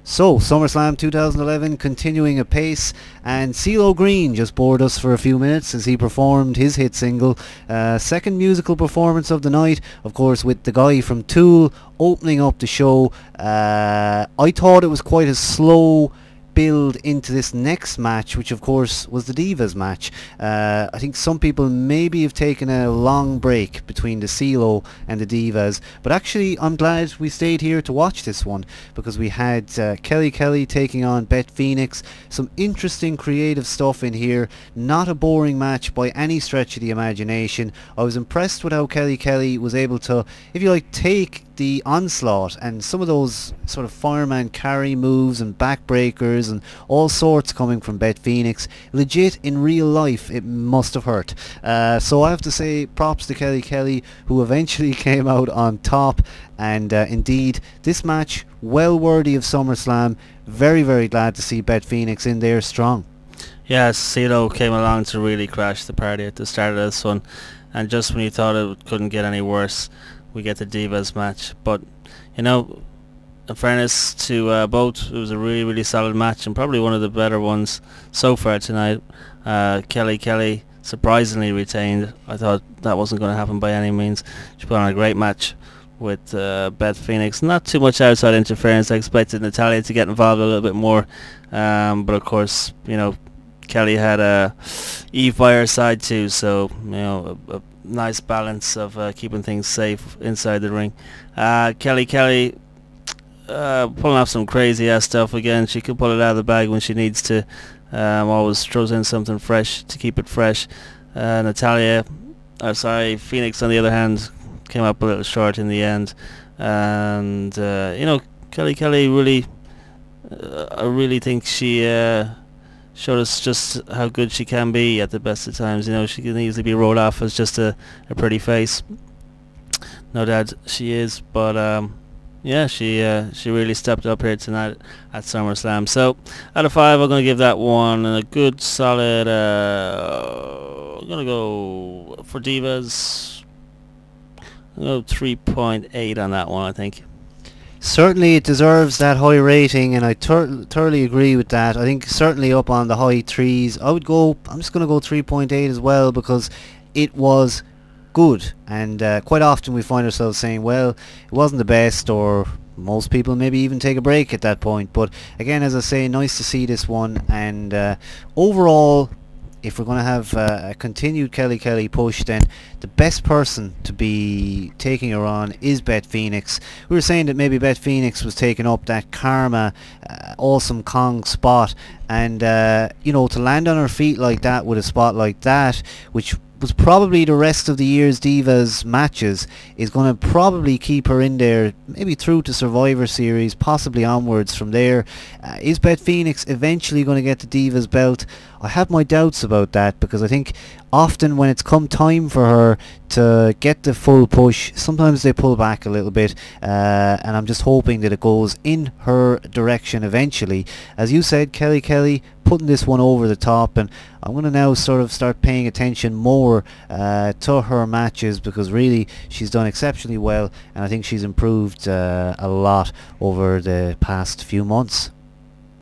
So, SummerSlam 2011 continuing apace, and CeeLo Green just bored us for a few minutes as he performed his hit single. Second musical performance of the night, of course, with the guy from Tool opening up the show. I thought it was quite a slow build into this next match, which of course was the Divas match. I think some people maybe have taken a long break between the CeeLo and the Divas, but actually I'm glad we stayed here to watch this one, because we had Kelly Kelly taking on Beth Phoenix. Some interesting creative stuff in here, not a boring match by any stretch of the imagination. I was impressed with how Kelly Kelly was able to, if you like, take the onslaught and some of those sort of fireman carry moves and backbreakers and all sorts coming from Beth Phoenix. Legit, in real life, it must have hurt. So I have to say props to Kelly Kelly, who eventually came out on top, and indeed this match well worthy of SummerSlam. Very, very glad to see Beth Phoenix in there strong. Yeah, CeeLo came along to really crash the party at the start of this one, and just when you thought it couldn't get any worse, we get the Divas match. But you know, in fairness to both, it was a really, really solid match and probably one of the better ones so far tonight. Kelly Kelly surprisingly retained. I thought that wasn't going to happen by any means. She put on a great match with Beth Phoenix. Not too much outside interference. I expected Natalya to get involved a little bit more, but of course, you know, Kelly had Eve by her side too, so you know, a nice balance of keeping things safe inside the ring. Kelly Kelly pulling off some crazy ass stuff again. She can pull it out of the bag when she needs to. Always throws in something fresh to keep it fresh. Phoenix on the other hand came up a little short in the end, and you know, Kelly Kelly really, I really think she showed us just how good she can be at the best of times. You know, she can easily be rolled off as just a pretty face. No doubt she is, but yeah, she really stepped up here tonight at SummerSlam. So out of 5, I'm going to give that one a good solid, I'm going to go for Divas, I'm going to go 3.8 on that one, I think. Certainly it deserves that high rating, and I thoroughly agree with that. I think certainly up on the high 3s. I'm just going to go 3.8 as well, because it was good, and quite often we find ourselves saying, well, it wasn't the best, or most people maybe even take a break at that point. But again, as I say, nice to see this one, and overall, if we're going to have a continued Kelly Kelly push, then the best person to be taking her on is Beth Phoenix. We were saying that maybe Beth Phoenix was taking up that Karma Awesome Kong spot, and you know, to land on her feet like that with a spot like that, which was probably the rest of the year's Divas matches, is going to probably keep her in there maybe through to Survivor Series, possibly onwards from there. Is Beth Phoenix eventually going to get the Divas belt? I have my doubts about that, because I think often when it's come time for her to get the full push, sometimes they pull back a little bit, and I'm just hoping that it goes in her direction eventually. As you said, Kelly Kelly putting this one over the top, and I'm going to now sort of start paying attention more to her matches, because really she's done exceptionally well, and I think she's improved a lot over the past few months.